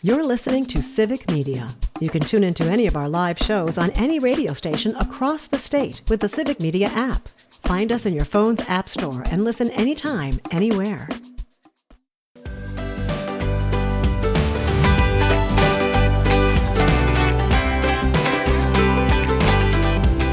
You're listening to Civic Media. You can tune into any of our live shows on any radio station across the state with the Civic Media app. Find us in your phone's app store and listen anytime, anywhere.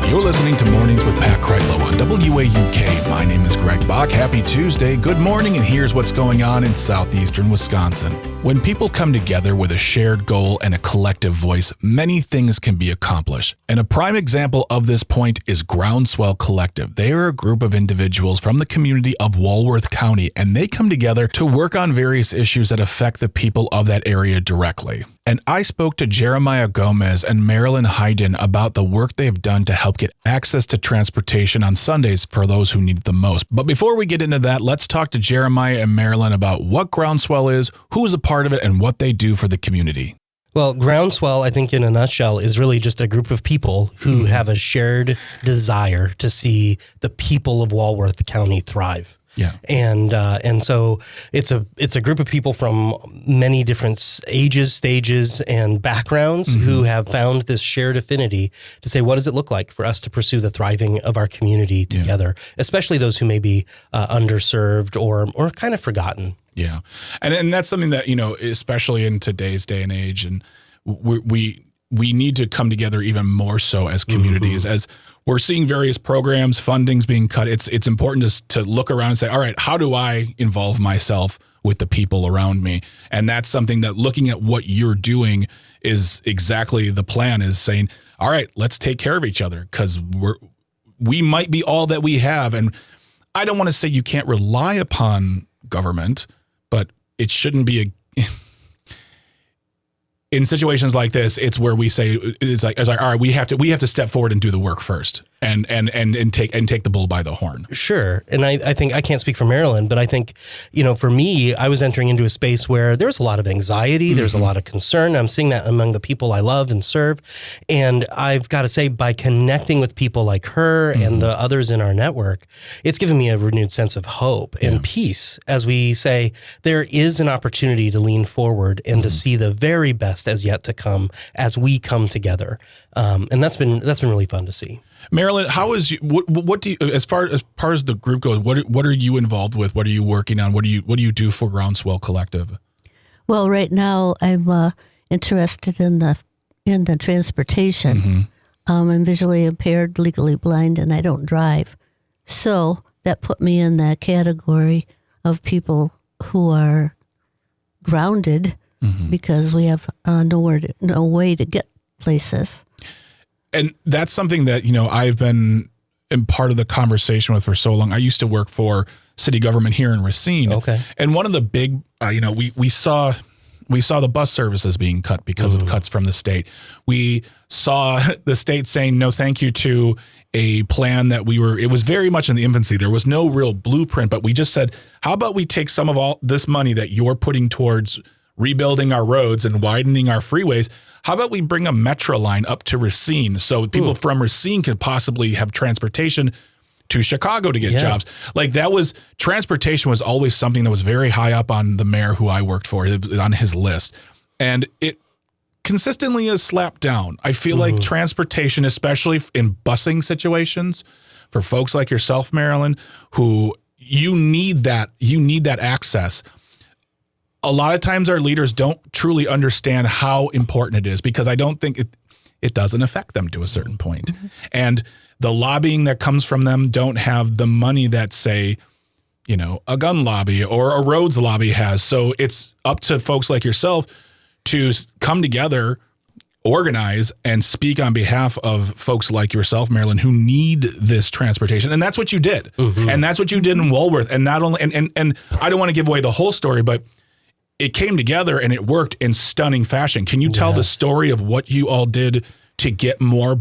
You're listening to Mornings with Pat Kreitlow on WAUK. My name is Greg Bach. Happy Tuesday. Good morning, and here's what's going on in southeastern Wisconsin. When people come together with a shared goal and a collective voice, many things can be accomplished. And a prime example of this point is Groundswell Collective. They are a group of individuals from the community of Walworth County, and they come together to work on various issues that affect the people of that area directly. And I spoke to Jeremiah Gomez and Marilyn Hayden about the work they've done to help get access to transportation on Sundays for those who need it the most. But before we get into that, let's talk to Jeremiah and Marilyn about what Groundswell is, who's a part of it, and what they do for the community. Well, Groundswell, I think in a nutshell, is really just a group of people who have a shared desire to see the people of Walworth County thrive. Yeah. And so it's a group of people from many different ages, stages, and backgrounds who have found this shared affinity to say, what does it look like for us to pursue the thriving of our community together, especially those who may be underserved or kind of forgotten. Yeah. And that's something that, especially in today's day and age, and we need to come together even more so as communities. As we're seeing various programs, fundings being cut, it's important to look around and say, all right, how do I involve myself with the people around me? And that's something that looking at what you're doing is exactly the plan, is saying, all right, let's take care of each other, because we might be all that we have. And I don't want to say you can't rely upon government, but it shouldn't be in situations like this, it's where we say it's like all right, we have to step forward and do the work first and take the bull by the horn. Sure. And I think I can't speak for Maryland, but I think, for me, I was entering into a space where there's a lot of anxiety, there's a lot of concern. I'm seeing that among the people I love and serve. And I've got to say, by connecting with people like her and the others in our network, it's given me a renewed sense of hope and peace as we say there is an opportunity to lean forward and to see the very best as yet to come as we come together. And that's been really fun to see. Marilyn, how is what do you, as far as the group goes, what are you involved with? What are you working on? What do you do for Groundswell Collective? Well, right now I'm interested in the transportation. I'm visually impaired, legally blind, and I don't drive. So that put me in that category of people who are grounded because we have no way to get places. And that's something that, I've been in part of the conversation with for so long. I used to work for city government here in Racine. Okay. And one of the big, we saw the bus services being cut because of cuts from the state. We saw the state saying no thank you to a plan that it was very much in the infancy. There was no real blueprint, but we just said, how about we take some of all this money that you're putting towards rebuilding our roads and widening our freeways? How about we bring a metro line up to Racine so people from Racine could possibly have transportation to Chicago to get jobs? Like transportation was always something that was very high up on the mayor who I worked for, on his list. And it consistently is slapped down. I feel like transportation, especially in busing situations, for folks like yourself, Marilyn, who you need that access. A lot of times our leaders don't truly understand how important it is, because I don't think it doesn't affect them to a certain point. And the lobbying that comes from them don't have the money that, say, a gun lobby or a roads lobby has. So it's up to folks like yourself to come together, organize, and speak on behalf of folks like yourself, Marilyn, who need this transportation. And that's what you did. And that's what you did in Walworth. And not only, and I don't want to give away the whole story, but it came together and it worked in stunning fashion. Can you tell the story of what you all did to get more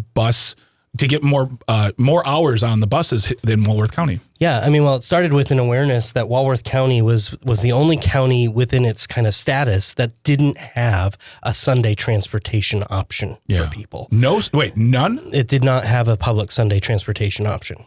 hours on the buses than Walworth County? Yeah, it started with an awareness that Walworth County was the only county within its kind of status that didn't have a Sunday transportation option for people. None? It did not have a public Sunday transportation option.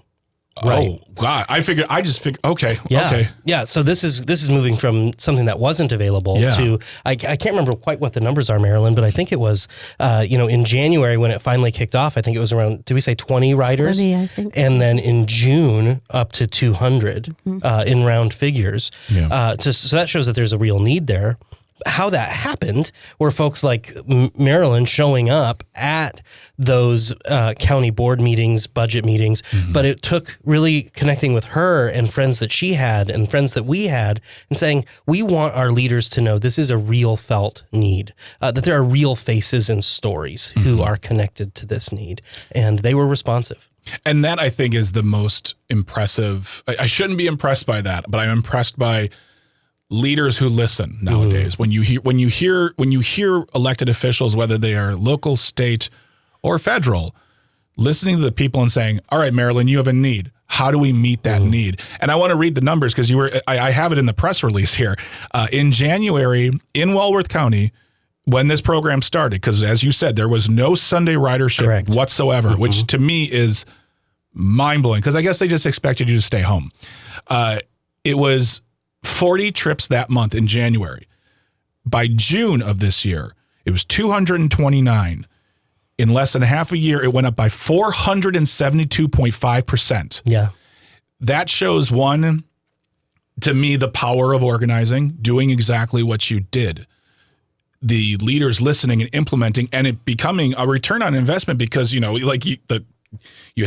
Right. Oh God! I just figured. Okay. Yeah. Okay. Yeah. So this is moving from something that wasn't available to I can't remember quite what the numbers are, Marilyn, but I think it was in January when it finally kicked off. I think it was around, did we say 20 riders? 20, I think. And then in June up to 200 in round figures. Yeah. So that shows that there's a real need there. How that happened were folks like Marilyn showing up at those county board meetings, budget meetings, but it took really connecting with her and friends that she had and friends that we had and saying, we want our leaders to know this is a real felt need, that there are real faces and stories who are connected to this need. And they were responsive. And that, I think, is the most impressive. I shouldn't be impressed by that, but I'm impressed by leaders who listen nowadays. When you hear elected officials, whether they are local, state, or federal, listening to the people and saying, all right, Marilyn, you have a need. How do we meet that need? And I want to read the numbers because I have it in the press release here. In January in Walworth County, when this program started, because as you said, there was no Sunday ridership whatsoever, which to me is mind-blowing because I guess they just expected you to stay home. It was 40 trips that month in January. By June of this year, it was 229. In less than half a year, it went up by 472.5%. Yeah. That shows, one, to me, the power of organizing, doing exactly what you did. The leaders listening and implementing, and it becoming a return on investment because, you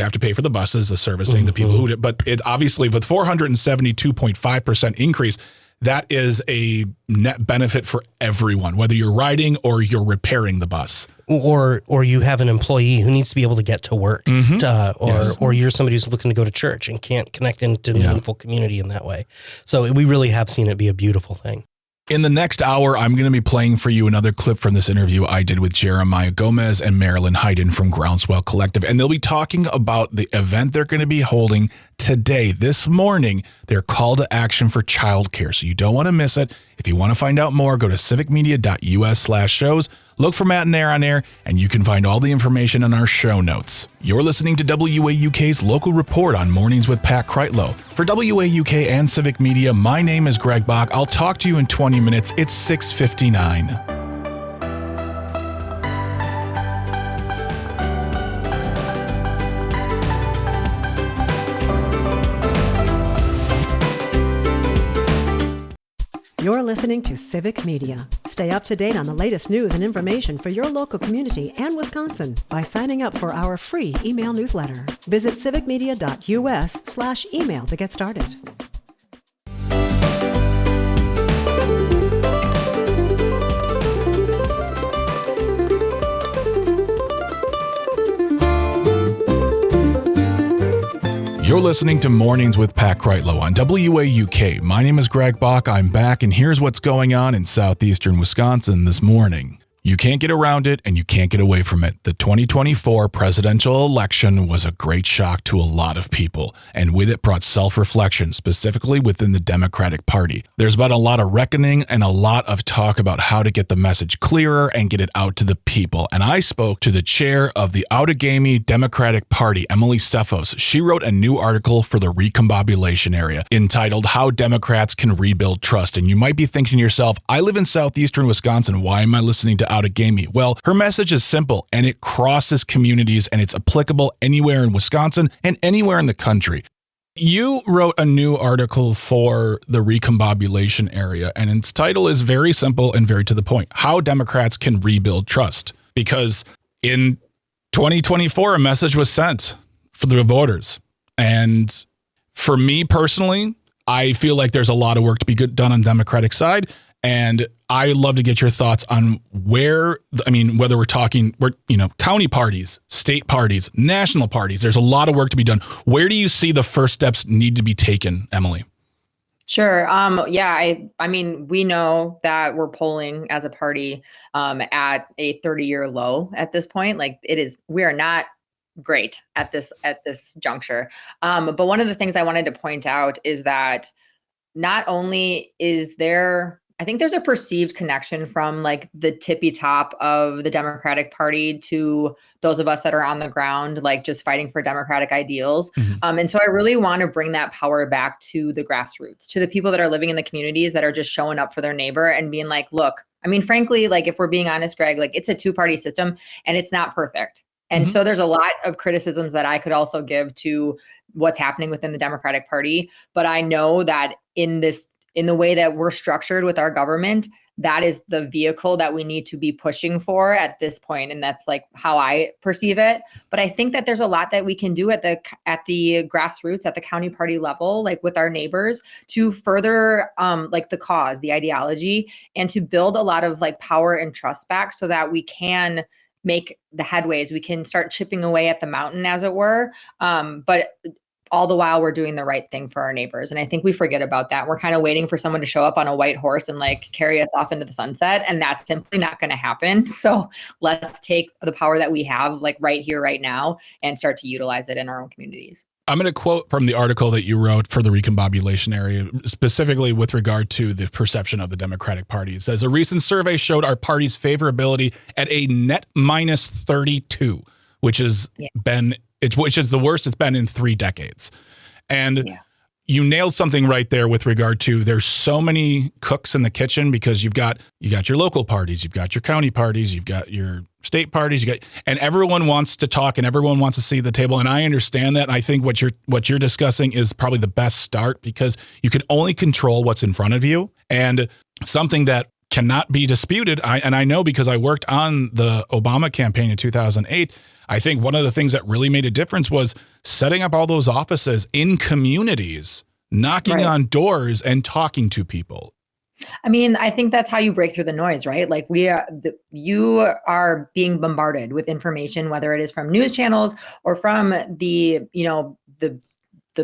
have to pay for the buses, the servicing, the people who, but it obviously with 472.5% increase, that is a net benefit for everyone, whether you're riding or you're repairing the bus. Or you have an employee who needs to be able to get to work, or you're somebody who's looking to go to church and can't connect into meaningful community in that way. So we really have seen it be a beautiful thing. In the next hour, I'm going to be playing for you another clip from this interview I did with Jeremiah Gomez and Marilyn Hayden from Groundswell Collective. And they'll be talking about the event they're going to be holding today, this morning, their call to action for childcare. So you don't want to miss it. If you want to find out more, go to civicmedia.us/shows. Look for Matt and Air on air, and you can find all the information in our show notes. You're listening to WAUK's local report on Mornings with Pat Kreitlow. For WAUK and Civic Media, my name is Greg Bach. I'll talk to you in 20 minutes. It's 6:59. You're listening to Civic Media. Stay up to date on the latest news and information for your local community and Wisconsin by signing up for our free email newsletter. Visit civicmedia.us/email to get started. You're listening to Mornings with Pat Kreitlow on WAUK. My name is Greg Bach. I'm back, and here's what's going on in southeastern Wisconsin this morning. You can't get around it, and you can't get away from it. The 2024 presidential election was a great shock to a lot of people, and with it brought self-reflection, specifically within the Democratic Party. There's been a lot of reckoning and a lot of talk about how to get the message clearer and get it out to the people. And I spoke to the chair of the Outagamie Democratic Party, Emily Cephos. She wrote a new article for the recombobulation area entitled How Democrats Can Rebuild Trust. And you might be thinking to yourself, I live in southeastern Wisconsin. Why am I listening to Outagamie? Well, her message is simple, and it crosses communities, and it's applicable anywhere in Wisconsin and anywhere in the country. You wrote a new article for the recombobulation area, and its title is very simple and very to the point. How Democrats Can Rebuild Trust. Because in 2024, a message was sent for the voters. And for me personally, I feel like there's a lot of work to be done on the Democratic side. And I'd love to get your thoughts on whether we're talking, county parties, state parties, national parties, there's a lot of work to be done. Where do you see the first steps need to be taken, Emily? Sure. I mean, we know that we're polling as a party at a 30-year low at this point. We are not great at this juncture. But one of the things I wanted to point out is that not only is there I think there's a perceived connection from like the tippy top of the Democratic Party to those of us that are on the ground, like just fighting for democratic ideals. And so I really want to bring that power back to the grassroots, to the people that are living in the communities that are just showing up for their neighbor and being like, look, I mean, frankly, like if we're being honest, Greg, like it's a two-party system and it's not perfect. And so there's a lot of criticisms that I could also give to what's happening within the Democratic Party. But I know that in the way that we're structured with our government, that is the vehicle that we need to be pushing for at this point. And that's like how I perceive it. But I think that there's a lot that we can do at the grassroots, at the county party level, like with our neighbors to further like the cause, the ideology, and to build a lot of like power and trust back so that we can make the headways. We can start chipping away at the mountain, as it were. But all the while we're doing the right thing for our neighbors. And I think we forget about that. We're kind of waiting for someone to show up on a white horse and like carry us off into the sunset. And that's simply not going to happen. So let's take the power that we have like right here, right now, and start to utilize it in our own communities. I'm going to quote from the article that you wrote for the recombobulation area, specifically with regard to the perception of the Democratic Party. It says, a recent survey showed our party's favorability at a net minus 32, which is the worst it's been in 3 decades. And you nailed something right there with regard to there's so many cooks in the kitchen because you got your local parties, you've got your county parties, you've got your state parties, and everyone wants to talk and everyone wants to see the table. And I understand that. And I think what you're discussing is probably the best start because you can only control what's in front of you. And something that cannot be disputed, I know because I worked on the Obama campaign in 2008, I think one of the things that really made a difference was setting up all those offices in communities, knocking on doors and talking to people. I mean, I think that's how you break through the noise, right? Like you are being bombarded with information, whether it is from news channels or from the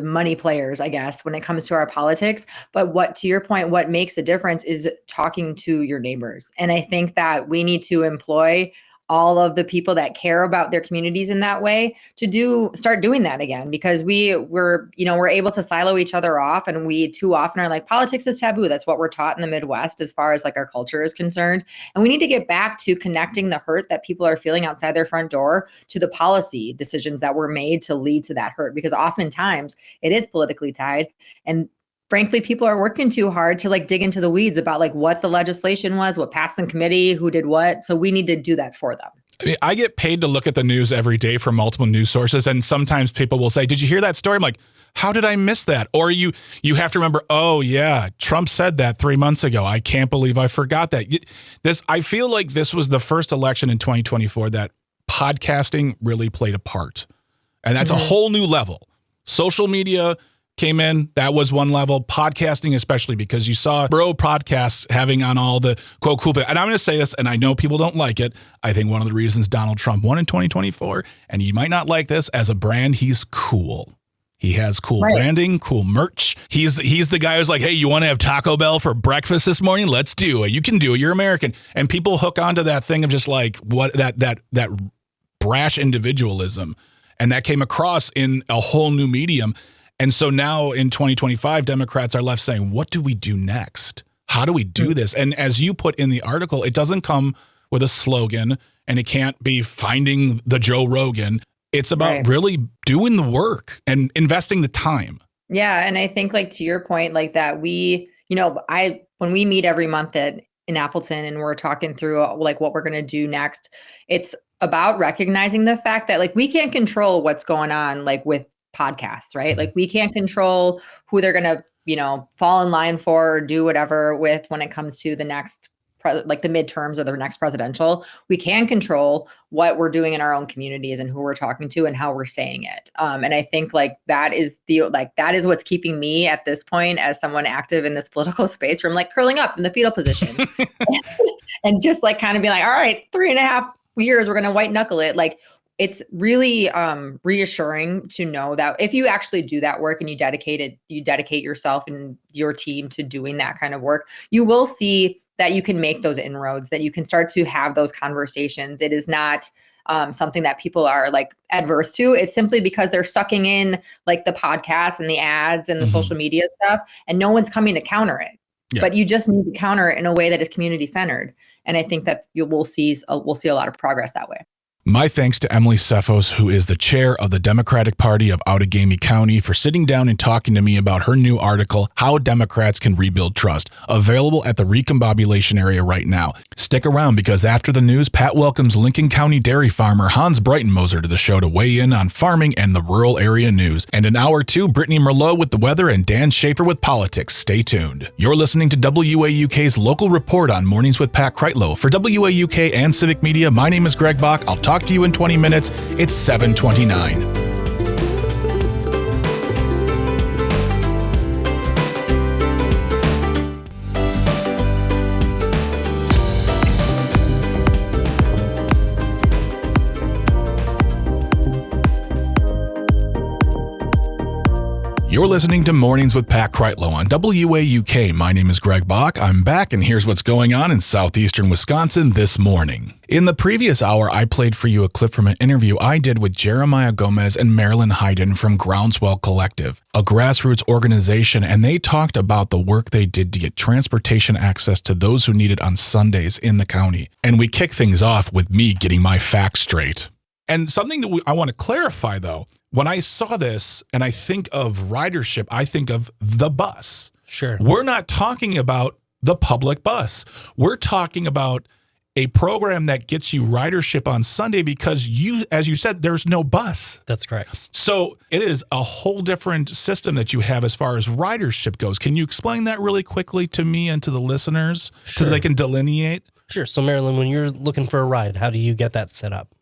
money players, I guess, when it comes to our politics. But to your point, what makes a difference is talking to your neighbors. And I think that we need to employ all of the people that care about their communities in that way to start doing that again, because we're able to silo each other off, and we too often are like, politics is taboo. That's what we're taught in the Midwest as far as like our culture is concerned. And we need to get back to connecting the hurt that people are feeling outside their front door to the policy decisions that were made to lead to that hurt, because oftentimes it is politically tied. And frankly, people are working too hard to like dig into the weeds about like what the legislation was, what passed in committee, who did what. So we need to do that for them. I mean, I get paid to look at the news every day from multiple news sources. And sometimes people will say, did you hear that story? I'm like, how did I miss that? Or you have to remember, oh yeah, Trump said that 3 months ago. I can't believe I forgot that. I feel like this was the first election in 2024 that podcasting really played a part. And that's a whole new level. Social media came in. That was one level. Podcasting, especially because you saw bro podcasts having on all the quote cool. And I'm going to say this, and I know people don't like it. I think one of the reasons Donald Trump won in 2024, and you might not like this, as a brand, he's cool. He has cool branding, cool merch. He's the guy who's like, hey, you want to have Taco Bell for breakfast this morning? Let's do it. You can do it. You're American. And people hook onto that thing of just like what that brash individualism. And that came across in a whole new medium. And so now in 2025, Democrats are left saying, what do we do next? How do we do this? And as you put in the article, it doesn't come with a slogan and it can't be finding the Joe Rogan. It's about really doing the work and investing the time. Yeah. And I think like to your point, like that when we meet every month in Appleton and we're talking through like what we're going to do next, it's about recognizing the fact that like we can't control what's going on like with podcasts, right? Like we can't control who they're going to, fall in line for or do whatever with when it comes to the next, like the midterms or the next presidential. We can control what we're doing in our own communities and who we're talking to and how we're saying it. And I think like that is what's keeping me at this point as someone active in this political space from like curling up in the fetal position and just like kind of being like, all right, 3.5 years, we're going to white knuckle it. Like, it's really reassuring to know that if you actually do that work and you dedicate yourself and your team to doing that kind of work, you will see that you can make those inroads, that you can start to have those conversations. It is not something that people are like adverse to. It's simply because they're sucking in like the podcasts and the ads and the social media stuff, and no one's coming to counter it. but you just need to counter it in a way that is community centered. And I think that we'll see a lot of progress that way. My thanks to Emily Cephos, who is the chair of the Democratic Party of Outagamie County, for sitting down and talking to me about her new article, How Democrats Can Rebuild Trust, available at the Recombobulation area right now. Stick around, because after the news, Pat welcomes Lincoln County dairy farmer Hans Breitenmoser to the show to weigh in on farming and the rural area news. And in hour 2, Brittany Merlot with the weather and Dan Schaefer with politics. Stay tuned. You're listening to WAUK's Local Report on Mornings with Pat Kreitlow. For WAUK and Civic Media, my name is Greg Bach. I'll talk to you in 20 minutes. It's 7:29. You're listening to Mornings with Pat Kreitlow on WAUK. My name is Greg Bach. I'm back, and here's what's going on in southeastern Wisconsin this morning. In the previous hour, I played for you a clip from an interview I did with Jeremiah Gomez and Marilyn Hayden from Groundswell Collective, a grassroots organization, and they talked about the work they did to get transportation access to those who need it on Sundays in the county. And we kick things off with me getting my facts straight. And something that I want to clarify, though, when I saw this and I think of ridership, I think of the bus. Sure. We're not talking about the public bus. We're talking about a program that gets you ridership on Sunday because as you said, there's no bus. That's correct. So it is a whole different system that you have as far as ridership goes. Can you explain that really quickly to me and to the listeners so they can delineate? Sure. So Marilyn, when you're looking for a ride, how do you get that set up?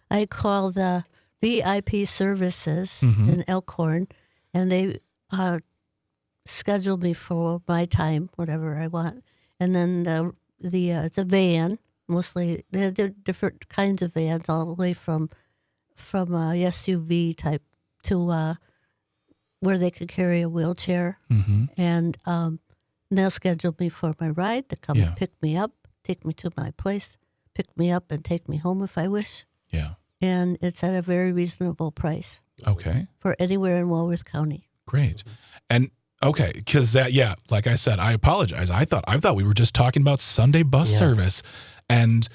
I call the VIP services in Elkhorn, and they schedule me for my time, whatever I want. And then it's a van, mostly. They're different kinds of vans, all the way from a SUV type to where they could carry a wheelchair. And they'll schedule me for my ride to come and pick me up, take me to my place, pick me up, and take me home if I wish. Yeah. And it's at a very reasonable price. Okay. For anywhere in Walworth County. Great. And okay, because like I said, I apologize. I thought we were just talking about Sunday bus service, and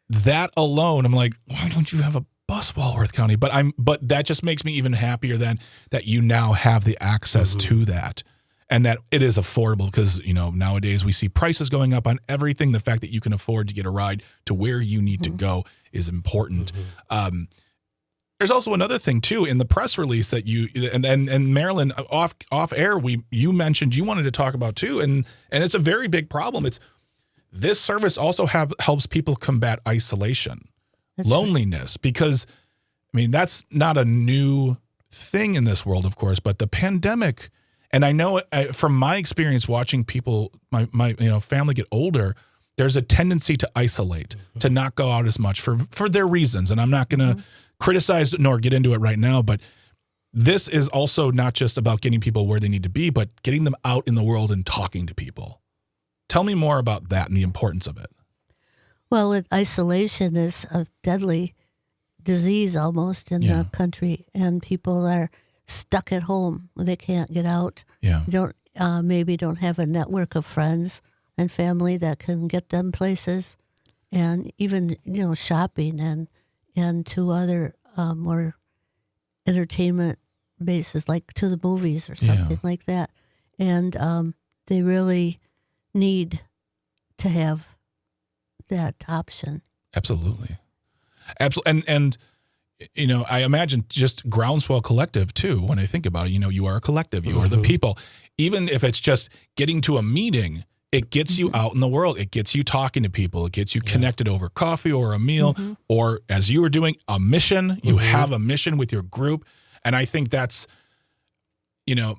that alone, I'm like, why don't you have a bus, Walworth County? But that just makes me even happier then that you now have the access to that. And that it is affordable because, nowadays we see prices going up on everything. The fact that you can afford to get a ride to where you need to go is important. There's also another thing, too, in the press release that you and Marilyn, off air, you mentioned you wanted to talk about, too. And it's a very big problem. This service also helps people combat isolation, loneliness, because, that's not a new thing in this world, of course, but the pandemic. And I know from my experience watching people, my family get older, there's a tendency to isolate, to not go out as much for their reasons. And I'm not going to criticize nor get into it right now, but this is also not just about getting people where they need to be, but getting them out in the world and talking to people. Tell me more about that and the importance of it. Well, isolation is a deadly disease almost in the country, and people are stuck at home. They can't get out. Yeah. Maybe don't have a network of friends and family that can get them places, and even shopping and to other more entertainment bases, like to the movies or something like that. And they really need to have that option. Absolutely. And I imagine just Groundswell Collective, too, when I think about it. You are a collective. You are the people. Even if it's just getting to a meeting, it gets you out in the world. It gets you talking to people. It gets you connected over coffee or a meal or, as you were doing, a mission. You have a mission with your group. And I think that's,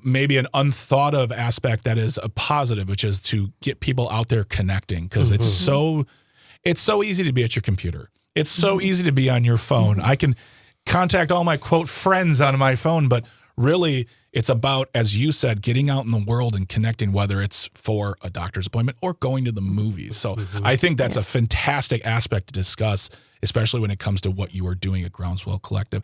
maybe an unthought of aspect that is a positive, which is to get people out there connecting, because it's so easy to be at your computer. It's so easy to be on your phone. I can contact all my, quote, friends on my phone, but really it's about, as you said, getting out in the world and connecting, whether it's for a doctor's appointment or going to the movies. So I think that's a fantastic aspect to discuss, especially when it comes to what you are doing at Groundswell Collective.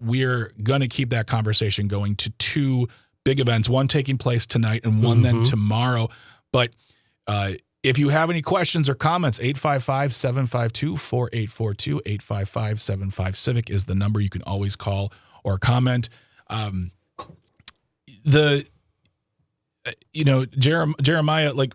We're going to keep that conversation going to two big events, one taking place tonight and one then tomorrow. But if you have any questions or comments, 855-752-4842, 855-75-CIVIC is the number you can always call or comment. Jeremiah, like,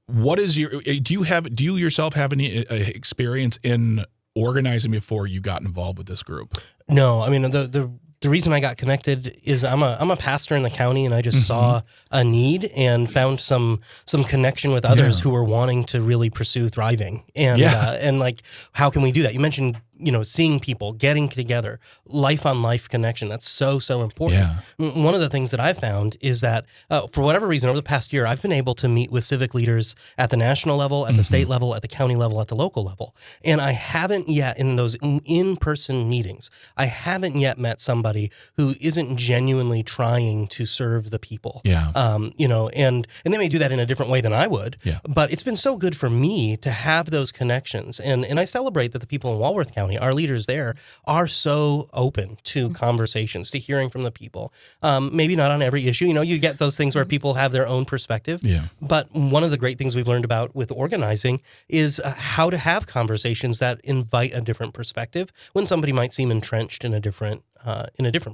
what is do you yourself have any experience in organizing before you got involved with this group? No, I mean, the reason I got connected is I'm a pastor in the county, and I just saw a need and found some connection with others who were wanting to really pursue thriving. And and like, how can we do that? You mentioned, seeing people, getting together, life on life connection. That's so important. Yeah. One of the things that I found is that for whatever reason, over the past year, I've been able to meet with civic leaders at the national level, at the state level, at the county level, at the local level. And I haven't yet, in those in-person meetings, I haven't yet met somebody who isn't genuinely trying to serve the people. Yeah. And they may do that in a different way than I would. Yeah. But it's been so good for me to have those connections. And I celebrate that the people in Walworth County, our leaders there, are so open to conversations, to hearing from the people. Maybe not on every issue. You get those things where people have their own perspective. Yeah. But one of the great things we've learned about with organizing is how to have conversations that invite a different perspective when somebody might seem entrenched in a different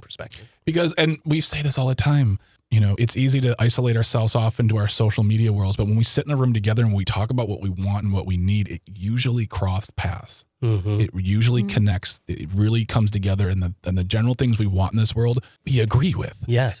perspective. Because, and we say this all the time, it's easy to isolate ourselves off into our social media worlds, but when we sit in a room together and we talk about what we want and what we need, it usually crosses paths. It usually connects. It really comes together, and the general things we want in this world, we agree with. Yes.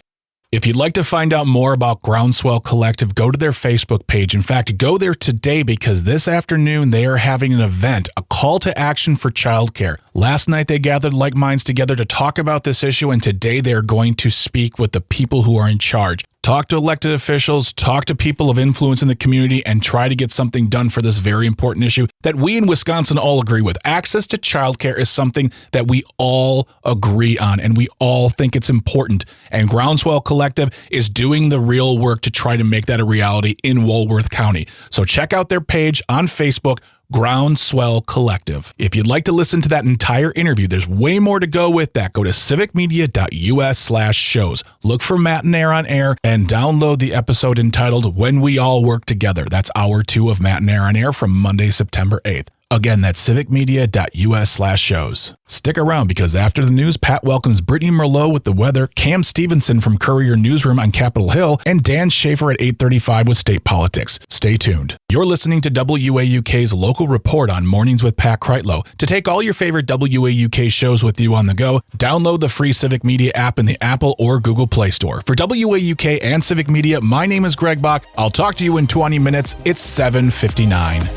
If you'd like to find out more about Groundswell Collective, go to their Facebook page. In fact, go there today, because this afternoon they are having an event, a call to action for childcare. Last night they gathered like minds together to talk about this issue, and today they are going to speak with the people who are in charge. Talk to elected officials, talk to people of influence in the community, and try to get something done for this very important issue that we in Wisconsin all agree with. Access to childcare is something that we all agree on, and we all think it's important. And Groundswell Collective is doing the real work to try to make that a reality in Walworth County. So check out their page on Facebook, Groundswell Collective. If you'd like to listen to that entire interview, there's way more to go with that. Go to civicmedia.us/shows. Look for Matt and Air on Air and download the episode entitled When We All Work Together. That's hour 2 of Matt and Air on Air from Monday, September 8th. Again, that's civicmedia.us/shows. Stick around, because after the news, Pat welcomes Brittany Merlot with the weather, Cam Stevenson from Courier Newsroom on Capitol Hill, and Dan Schaefer at 8:35 with state politics. Stay tuned. You're listening to WAUK's local report on Mornings with Pat Kreitlow. To take all your favorite WAUK shows with you on the go, download the free Civic Media app in the Apple or Google Play Store. For WAUK and Civic Media, my name is Greg Bach. I'll talk to you in 20 minutes. It's 7:59.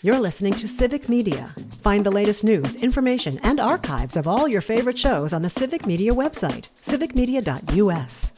You're listening to Civic Media. Find the latest news, information, and archives of all your favorite shows on the Civic Media website, civicmedia.us.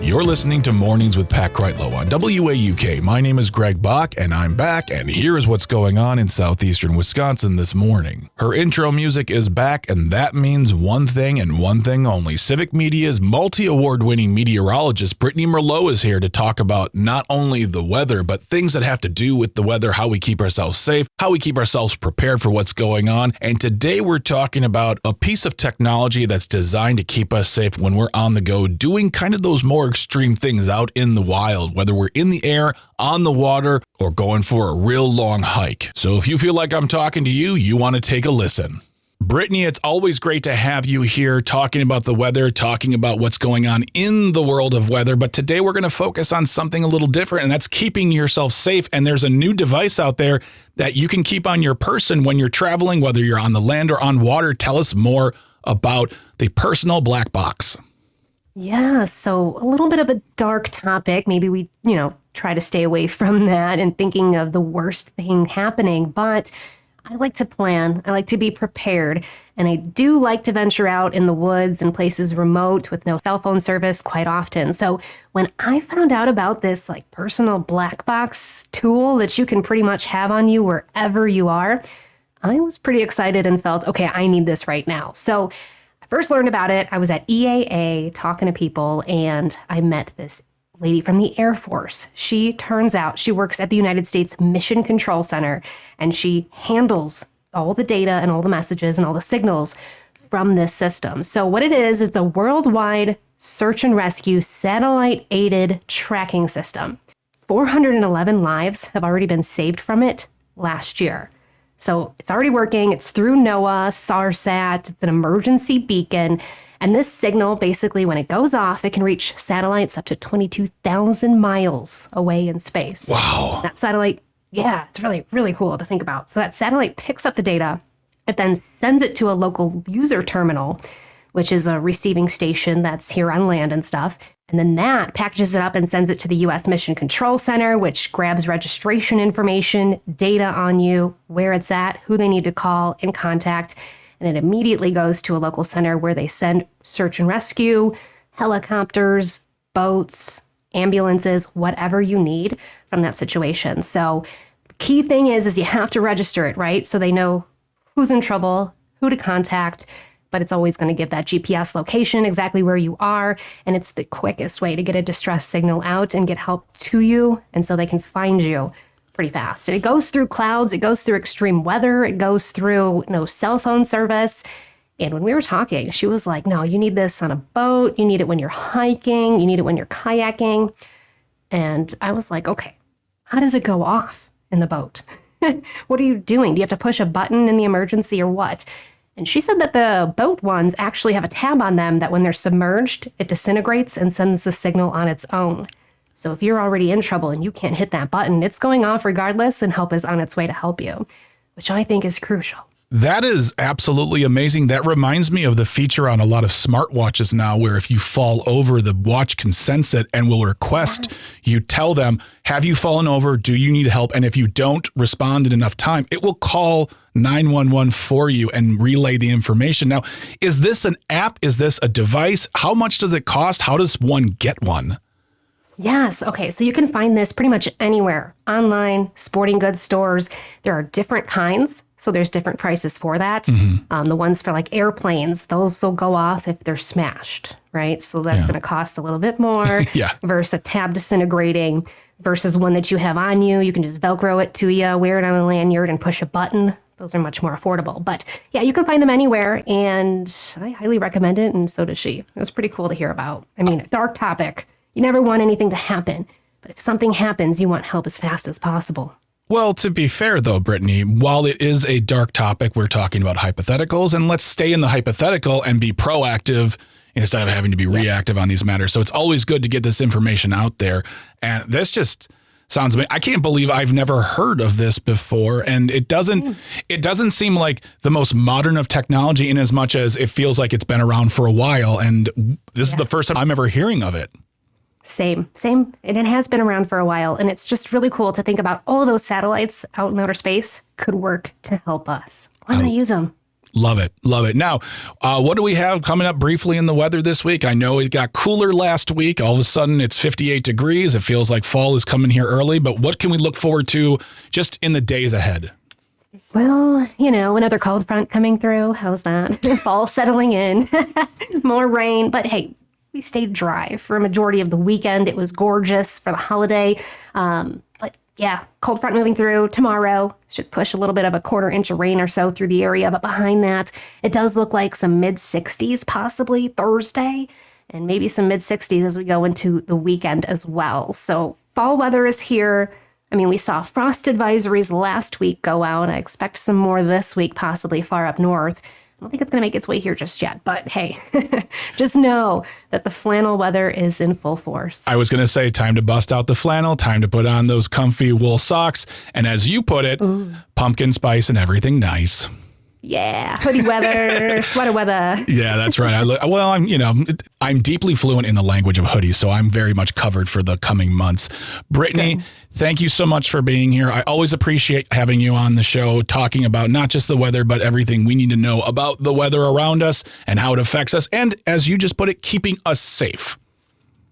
You're listening to Mornings with Pat Kreitlow on WAUK. My name is Greg Bach, and I'm back, and here's what's going on in southeastern Wisconsin this morning. Her intro music is back, and that means one thing and one thing only. Civic Media's multi-award-winning meteorologist Brittany Merlot is here to talk about not only the weather, but things that have to do with the weather, how we keep ourselves safe, how we keep ourselves prepared for what's going on. And today we're talking about a piece of technology that's designed to keep us safe when we're on the go, doing kind of those more extreme things out in the wild, whether we're in the air, on the water, or going for a real long hike. So if you feel like I'm talking to you, you want to take a listen. Brittany, it's always great to have you here talking about the weather, talking about what's going on in the world of weather. But today we're going to focus on something a little different, and that's keeping yourself safe. And there's a new device out there that you can keep on your person when you're traveling, whether you're on the land or on water. Tell us more about the personal black box. Yeah, so a little bit of a dark topic. Maybe we, try to stay away from that and thinking of the worst thing happening. But I like to plan. I like to be prepared. And I do like to venture out in the woods and places remote with no cell phone service quite often. So when I found out about this like personal black box tool that you can pretty much have on you wherever you are, I was pretty excited and felt, okay, I need this right now. So I first learned about it. I was at EAA talking to people, and I met this lady from the Air Force. She turns out she works at the United States Mission Control Center, and she handles all the data and all the messages and all the signals from this system. So what it is, it's a worldwide search and rescue satellite-aided tracking system. 411 lives have already been saved from it last year. So it's already working. It's through NOAA, SARSAT, it's an emergency beacon. And this signal, basically, when it goes off, it can reach satellites up to 22,000 miles away in space. Wow. That satellite, yeah, it's really, really cool to think about. So that satellite picks up the data. It then sends it to a local user terminal, which is a receiving station that's here on land and stuff. And then that packages it up and sends it to the U.S. Mission Control Center, which grabs registration information, data on you, where it's at, who they need to call and contact. And it immediately goes to a local center where they send search and rescue, helicopters, boats, ambulances, whatever you need from that situation. So the key thing is you have to register it, right? So they know who's in trouble, who to contact, but it's always going to give that GPS location exactly where you are. And it's the quickest way to get a distress signal out and get help to you. And so they can find you pretty fast. And it goes through clouds. It goes through extreme weather. It goes through no cell phone service. And when we were talking, she was like, no, you need this on a boat. You need it when you're hiking. You need it when you're kayaking. And I was like, okay, how does it go off in the boat? What are you doing? Do you have to push a button in the emergency or what? And she said that the boat ones actually have a tab on them that when they're submerged, it disintegrates and sends the signal on its own. So if you're already in trouble and you can't hit that button, it's going off regardless, and help is on its way to help you, which I think is crucial. That is absolutely amazing. That reminds me of the feature on a lot of smartwatches now, where if you fall over, the watch can sense it and will request you tell them, have you fallen over? Do you need help? And if you don't respond in enough time, it will call 911 for you and relay the information. Now, is this an app? Is this a device? How much does it cost? How does one get one? Yes. Okay. So you can find this pretty much anywhere, online, sporting goods stores. There are different kinds. So there's different prices for that. The ones for like airplanes, those will go off if they're smashed, right? So that's going to cost a little bit more versus a tab disintegrating versus one that you have on you. You can just Velcro it to you, wear it on a lanyard and push a button. Those are much more affordable. But yeah, you can find them anywhere, and I highly recommend it, and so does she. It was pretty cool to hear about. I mean, dark topic. You never want anything to happen, but if something happens, you want help as fast as possible. Well, to be fair, though, Brittany, while it is a dark topic, we're talking about hypotheticals, and let's stay in the hypothetical and be proactive instead of having to be reactive on these matters. So it's always good to get this information out there. And this just sounds amazing. I can't believe I've never heard of this before. And it doesn't seem like the most modern of technology, in as much as it feels like it's been around for a while. And this is the first time I'm ever hearing of it. Same. And it has been around for a while. And it's just really cool to think about all of those satellites out in outer space could work to help us. Why not use them? Love it. Now, what do we have coming up briefly in the weather this week? I know it got cooler last week. All of a sudden, it's 58 degrees. It feels like fall is coming here early. But what can we look forward to just in the days ahead? Well, another cold front coming through. How's that? Fall settling in. More rain. But hey, we stayed dry for a majority of the weekend. It was gorgeous for the holiday. But yeah, cold front moving through tomorrow. Should push a little bit of a 1/4 inch of rain or so through the area. But behind that, it does look like some mid-60s possibly Thursday, and maybe some mid-60s as we go into the weekend as well. So fall weather is here. I mean, we saw frost advisories last week go out. I expect some more this week, possibly far up north. I don't think it's going to make its way here just yet, but hey, just know that the flannel weather is in full force. I was going to say, time to bust out the flannel, time to put on those comfy wool socks, and as you put it, pumpkin spice and everything nice. Yeah, hoodie weather, sweater weather. Yeah, that's right. I'm deeply fluent in the language of hoodies, so I'm very much covered for the coming months. Brittany, thank you so much for being here. I always appreciate having you on the show, talking about not just the weather, but everything we need to know about the weather around us and how it affects us. And as you just put it, keeping us safe.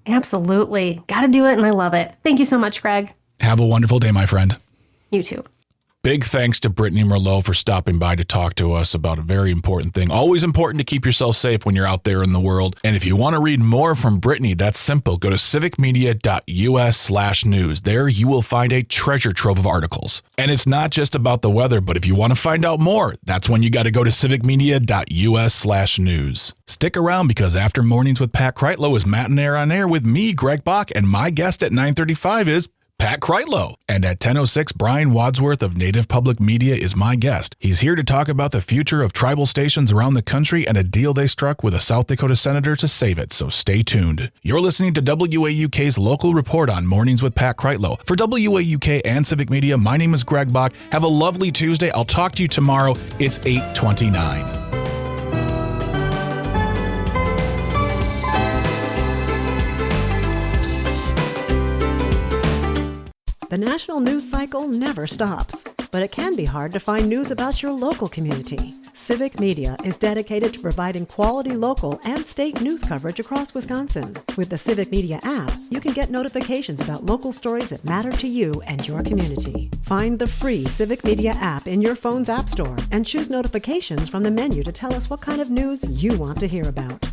Absolutely. Got to do it, and I love it. Thank you so much, Greg. Have a wonderful day, my friend. You too. Big thanks to Brittany Merlot for stopping by to talk to us about a very important thing. Always important to keep yourself safe when you're out there in the world. And if you want to read more from Brittany, that's simple. Go to civicmedia.us/news. There you will find a treasure trove of articles. And it's not just about the weather, but if you want to find out more, that's when you got to go to civicmedia.us/news. Stick around, because after Mornings with Pat Kreitlow is Matinee on Air with me, Greg Bach, and my guest at 9:35 is Pat Kreitlow. And at 10:06, Brian Wadsworth of Native Public Media is my guest. He's here to talk about the future of tribal stations around the country and a deal they struck with a South Dakota senator to save it, so stay tuned. You're listening to WAUK's local report on Mornings with Pat Kreitlow. For WAUK and Civic Media, my name is Greg Bach. Have a lovely Tuesday. I'll talk to you tomorrow. It's 8:29. The national news cycle never stops, but it can be hard to find news about your local community. Civic Media is dedicated to providing quality local and state news coverage across Wisconsin. With the Civic Media app, you can get notifications about local stories that matter to you and your community. Find the free Civic Media app in your phone's app store and choose notifications from the menu to tell us what kind of news you want to hear about.